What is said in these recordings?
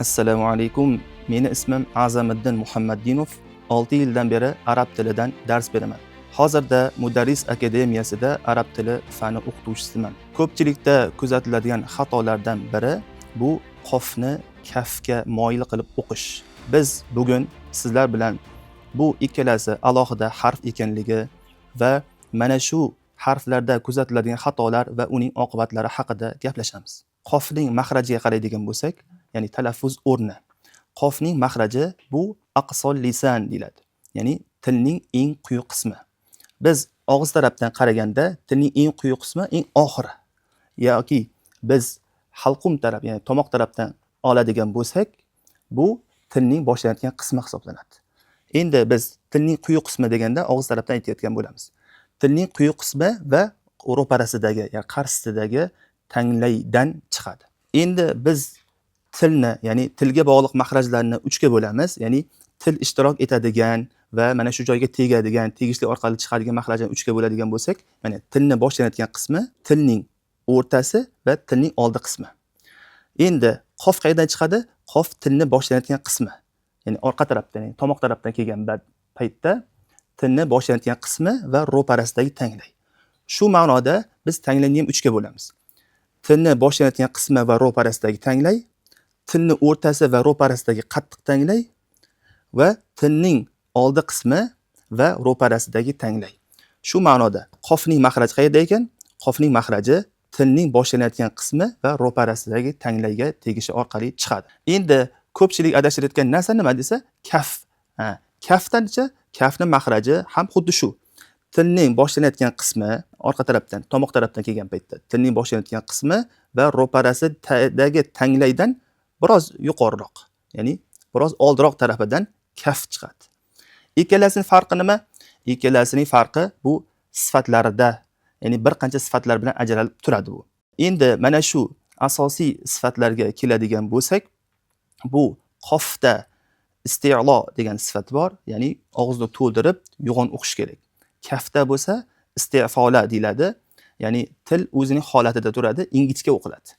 Assalomu alaykum. Meni ismim Azamiddin Muhammadinov. 6 yildan beri arab tilidan dars beraman. Hozirda Mudarris akademiyasida arab tili fani o'qituvchisiman. Ko'pchilikda kuzatiladigan xatolardan biri bu qofni kafga moyil qilib o'qish. Biz bugun sizlar bilan bu ikkalasi alohida harf ekanligi va mana shu harflarda kuzatiladigan xatolar va uning oqibatlari haqida gaplashamiz. Qofning mahrajiga qaraydigan bo'lsak, ya'ni talaffuz o'rni. Qofning mahraji bu aqsol lisan deyiladi. Ya'ni tilning eng quyi qismi. Biz og'iz tarafdan qaraganda tilning eng quyi qismi eng oxiri. Yoki biz halqum taraf, ya'ni tomoq tarafdan oladigan bo'lsak, bu tilning boshlanadigan qismi hisoblanadi. Endi biz tilning quyi qismi deganda og'iz tarafdan aytayotgan bo'lamiz. Tilning quyi qismi va ro'parasidagi, ya'ni qarshısidagi tanglaydan chiqadi. Endi biz tilni, ya'ni tilga bog'liq mahrajlarni 3 ga bo'lamiz. Ya'ni til ishtirok etadigan va mana shu joyga tegadigan, tegishli orqali chiqadigan mahrajlarni 3 ga bo'ladigan bo'lsak, ya'ni tilni boshlanadigan qismi, tilning o'rtasi va tilning oldi qismi. Endi qof qayerdan chiqadi? Qof tilni boshlanadigan qismi. Ya'ni orqa tarafdan, ya'ni tomoq tarafdan kelgan paytda tilni boshlanadigan qismi va ro'parasidagi tanglay. Shu ma'noda biz tanglayni ham 3 ga bo'lamiz. Tilni boshlanadigan qismi va ro'parasidagi tanglay, tilni o'rtasi va ro'parasidagi qattiq tanglay va tilning oldi qismi va ro'parasidagi tanglay. Shu ma'noda qofning mahraji qayerda ekan? Qofning mahraji tilning boshlanadigan qismi va ro'parasidagi tanglayga tegishi orqali chiqadi. Endi ko'pchilik adashtirayotgan narsa nima desa, kaf. Kafdancha, kafning mahraji ham xuddi shu. Tilning boshlanadigan qismi orqa tarafdan, tomoq tarafdan kelgan paytda tilning boshlanadigan qismi va ro'parasidagi tanglaydan biroz yuqoriroq, ya'ni biroz oldiroq tarafidan kaf chiqadi. Ikkalasining farqi nima? Ikkalasining farqi bu sifatlarida, ya'ni bir qancha sifatlar bilan ajralib turadi bu. Endi mana shu asosiy sifatlarga keladigan bo'lsak, bu qofda isti'lo degan sifat bor, ya'ni og'izni to'ldirib yo'g'on o'qish kerak. Kafda bo'lsa isti'fola deyiladi, ya'ni til o'zining holatida turadi, ingichka o'qiladi.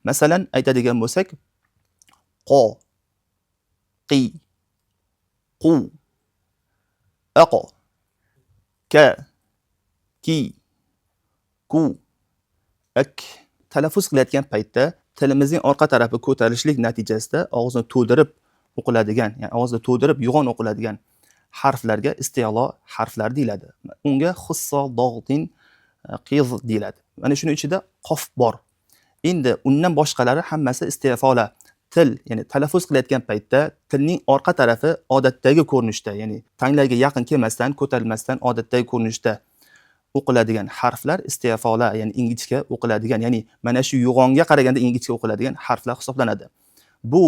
Masalan, aytadigan bo'lsak, qo, qi, qu, aqo, ka, ki, ku, ak. Talaffuz qilayotgan paytda tilimizning orqa tarafi ko'tarilishlik natijasida og'izni to'ldirib o'qiladigan, ya'ni og'izni to'ldirib yo'g'on o'qiladigan harflarga isti'lo harflar deyiladi. Unga xusso, dog'tin, qiz deyiladi. Mana shuning ichida qof bor. Endi undan boshqalari hammasi isti'fola. Til, ya'ni talaffuz qilayotgan paytda tilning orqa tarafi odatdagi ko'rinishda, ya'ni tanglayga yaqin kelmasdan, ko'tarilmasdan odatdagi ko'rinishda o'qiladigan harflar isti'fola, ya'ni ingichka o'qiladigan, ya'ni mana shu yo'g'onga qaraganda ingichka o'qiladigan harflar hisoblanadi. Bu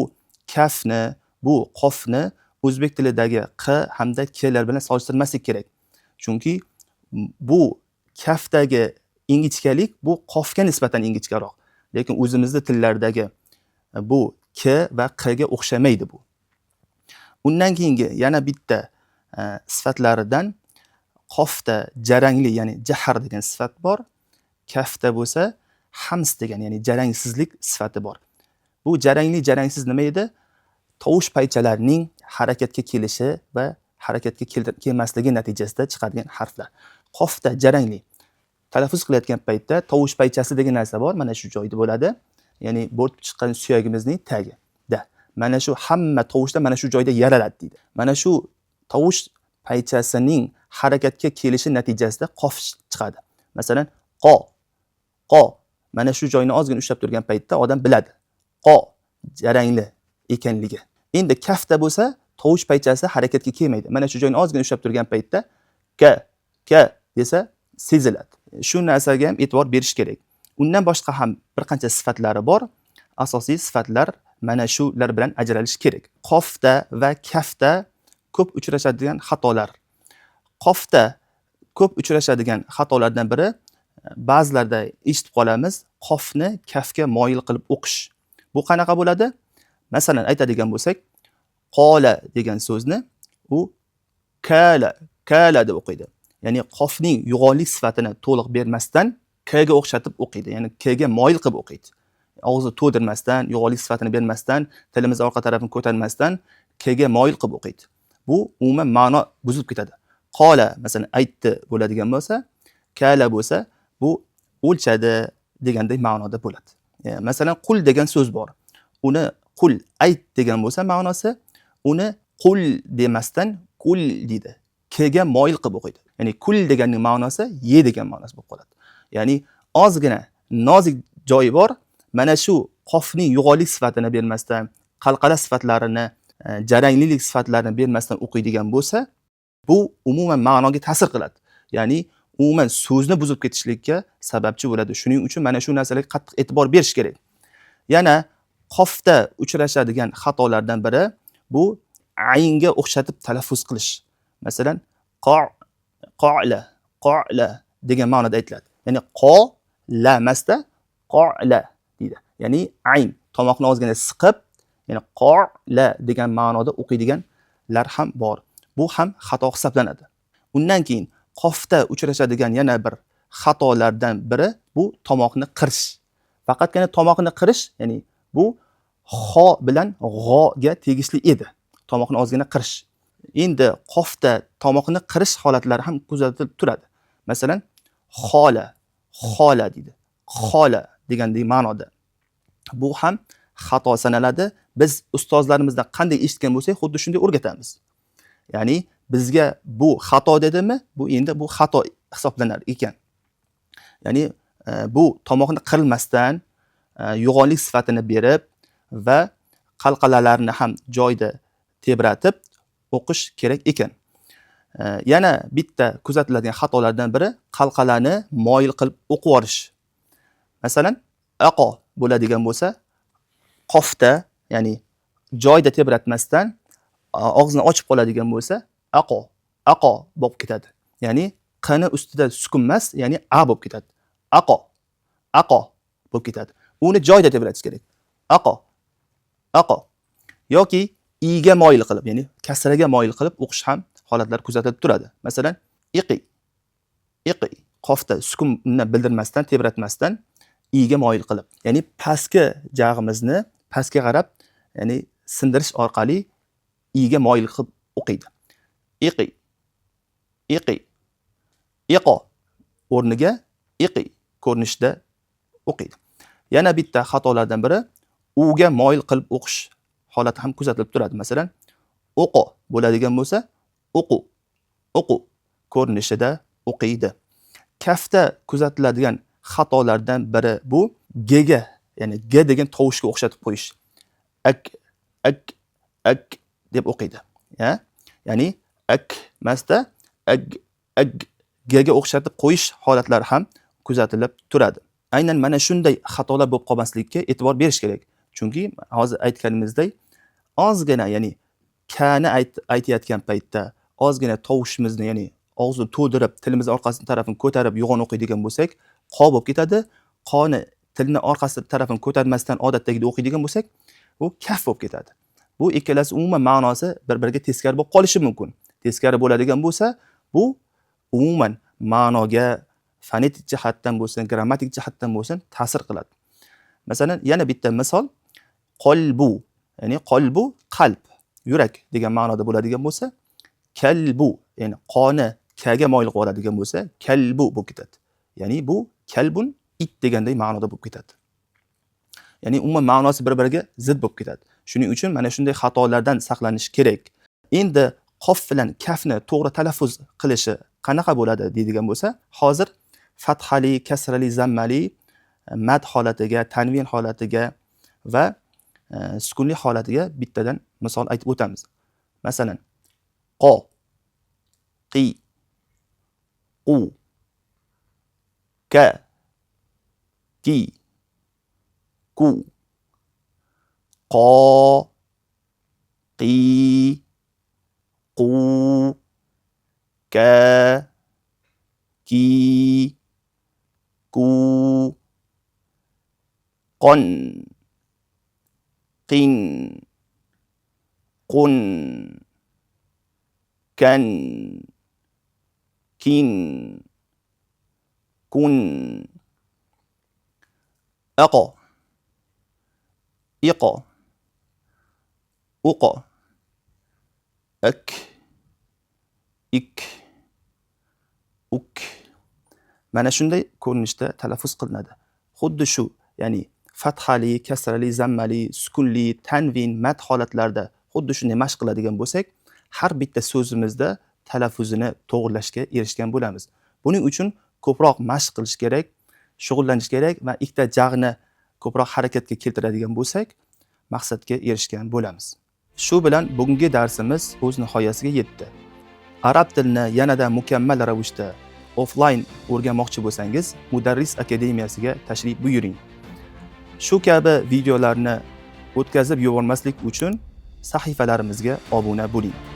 kafni, bu qofni o'zbek tilidagi q hamda klar bilan solishtirmaslik kerak. Chunki bu kafdagi ingichkalik bu qofga nisbatan ingichkaroq. Lekin o'zimizning tillardagi bu k va q ga o'xshamaydi bu. Undan keyingi yana bitta sifatlaridan qofda jarangli, ya'ni jahr degan sifat bor. Kafda bo'lsa hams degan, ya'ni jarangsizlik sifati bor. Bu jarangli, jarangsiz nima edi? Tovush paychalarining harakatga kelishi va harakatga kelmasligi natijasida chiqadigan harflar. Qofda jarangli. Talaffuz qilayotgan paytda tovush paychasi degan narsa bor, mana shu joyda bo'ladi. Ya'ni bo'rtib chiqqan suyagimizning tagida. Mana shu hamma tovushlar mana shu joyda yaraladi deydi. Mana shu tovush paychasining harakatga kelishi natijasida qof chiqadi. Masalan, qo. Mana shu joyni ozgina ushlab turgan paytda odam biladi. Qo jarangli ekanligi. Endi kafda bo'lsa, tovush paychasi harakatga kelmaydi. Mana shu joyni ozgina ushlab turgan paytda ka desa seziladi. Shu narsaga ham e'tibor berish kerak. Undan boshqa ham bir qancha sifatlari bor. Asosiy sifatlar mana shular bilan ajralish kerak. Qofda va kafda ko'p uchrashadigan xatolar. Qofda ko'p uchrashadigan xatolardan biri, ba'zilarda eshitib qolamiz, qofni kafga moyil qilib o'qish. Bu qanaqa bo'ladi? Masalan, aytadigan bo'lsak, qola degan so'zni u kala deb o'qiydi. Ya'ni qofning yo'g'onlik sifatini to'liq bermasdan k ga o'xshatib o'qiydi. Ya'ni k ga moyil qilib o'qiydi. og'izni to'ldirmasdan, yo'g'onlik sifatini bermasdan, tilimiz orqa tarafini ko'tarmasdan kga moyil qilib o'qiydi. Bu umuman ma'no buzilib ketadi. Qola masalan aytdi bo'ladigan bo'lsa, kala bo'lsa bu o'lchadi degandek ma'noda bo'ladi. Masalan qul degan so'z bor. Uni qul ayt degan bo'lsa ma'nosi uni qul demasdan kul deydi. Kga moyil qilib o'qiydi. Ya'ni kul deganning ma'nosi ye degan ma'nosi bo'lib qoladi. Ya'ni ozgina nozik joyi bor. Mana shu qofning yo'g'onlik sifatini bermasdan, qalqala sifatlarini, jaranglilik sifatlarini bermasdan o'qiydigan bo'lsa, bu umuman ma'noga ta'sir qiladi. Ya'ni umuman so'zni buzib ketishlikka sababchi bo'ladi. Shuning uchun mana shu narsalarga qattiq e'tibor berish kerak. Yana qofda uchrashadigan xatolardan biri bu aynga o'xshatib talaffuz qilish. Masalan, qa'la degan ma'noda aytiladi. Ya'ni la emasda qa'la deydi. Ya'ni ayn tomoqni ozgina siqib, ya'ni qa'la degan ma'noda o'qiydiganlar ham bor. Bu ham xato hisoblanadi. Undan keyin qofda uchrashadigan yana bir xatolardan biri bu tomoqni qirish. Faqatgina tomoqni qirish, ya'ni bu xo bilan g'oga tegishli edi. Tomoqni ozgina qirish. Endi qofda tomoqni qirish holatlari ham kuzatilib turadi. Masalan, xola deydi. Xola degandek ma'noda. Bu ham xato sanaladi. Biz ustozlarimizdan qanday eshitgan bo'lsak, xuddi shunday o'rgatamiz. Ya'ni bizga bu xato dedimi, bu endi bu xato hisoblanar ekan. Ya'ni bu tomoqni qirilmasdan yo'g'onlik sifatini berib va qalqalalarni ham joyida tebratib o'qish kerak ekan. Yana bitta kuzatiladigan xatolardan biri qalqalani moyil qilib o'qib yorish. Masalan, aqo bo'ladigan bo'lsa, qofda, ya'ni joyida tebratmasdan og'zini ochib qoladigan bo'lsa, aqo bo'lib ketadi. Ya'ni qani ustida sukun emas, ya'ni a bo'lib ketadi. Aqo bo'lib ketadi. Uni joyida tebratish kerak. Aqo. Yoki i'ga moyil qilib, ya'ni kasraga moyil qilib o'qish ham holatlar kuzatilib turadi. Masalan, iqi. Qofda sukunni bildirmasdan, tebratmasdan i'ga moyil qilib, ya'ni pastki jag'imizni pastga qarab, ya'ni sindirish orqali i'ga moyil qilib o'qiydi. Iqo o'rniga iqi ko'rinishda o'qiydi. Yana bitta xatolardan biri uga moyil qilib o'qish holati ham kuzatilib turadi. Masalan, o'qo bo'ladigan bo'lsa, o'qu ko'rinishida o'qiydi. Kafda kuzatiladigan xatolardan biri bu gga, ya'ni g degan tovushga o'xshatib qo'yish. Ak deb o'qiydi. Ya'ni ak emasda gga o'xshatib qo'yish holatlari ham kuzatilib turadi. Aynan mana shunday xatolar bo'lib qolmaslikka e'tibor berish kerak. Chunki hozir aytganimizdek, ozgina, ya'ni kani aytayotgan paytda ozgina tovushimizni, ya'ni og'izni to'ldirib, tilimiz orqasi tarafini ko'tarib yo'g'on o'qiydigan bo'lsak, qo bo'lib ketadi. Qoni tilni orqasi tarafini ko'tarmasdan odatdagidek o'qiydigan bo'lsak, bu kaf bo'lib ketadi. Bu ikkalasi umuman ma'nosi bir-biriga teskari bo'lib qolishi mumkin. Teskari bo'ladigan bo'lsa, bu umuman ma'noga fonetik jihatdan bo'lsin, grammatik jihatdan bo'lsin ta'sir qiladi. Masalan, yana bitta misol, qalbu, ya'ni qalbu qalb, yurak degan ma'noda bo'ladigan bo'lsa, kalbu, ya'ni qoni kaga moyil qilib oladigan bo'lsa, kalbu bo'lib ketadi. Ya'ni bu kalbun it deganday ma'noda bo'lib ketadi. Ya'ni umuman ma'nosi bir-biriga zid bo'lib ketadi. Shuning uchun mana shunday xatolardan saqlanish kerak. Endi qof bilan kafni to'g'ri talaffuz qilishi qanaqa bo'ladi deydigan bo'lsa, hozir fathali, kasrali, zammali, mad holatiga, tanvin holatiga va sukunli holatiga bittadan misol aytib o'tamiz. Masalan, qo, qi, qu, ka, ki, ku, qo, qi, qu, ka, ki, ku, qon, qin, qun, kan, kin, kun, aqo, iqo, uqo, ik, ik, uk. Mana shunday ko'rinishda talaffuz qilinadi. Xuddi shu, ya'ni fathali, kasrali, zammali, sukunli, tanvin, mad holatlarda xuddi shunday mashq qiladigan bo'lsak, har bitta so'zimizda talaffuzini to'g'rilashga erishgan bo'lamiz. Buning uchun ko'proq mashq qilish kerak, shug'ullanish kerak va ikkita jag'ni ko'proq harakatga keltiradigan bo'lsak, maqsadga erishgan bo'lamiz. Shu bilan bugungi darsimiz o'z nihoyasiga yetdi. Arab tilini yanada mukammal ravishda offline o'rganmoqchi bo'lsangiz, Mudarris akademiyasiga tashrif buyuring. Shu kabi videolarni o'tkazib yubormaslik uchun sahifalarimizga obuna bo'ling.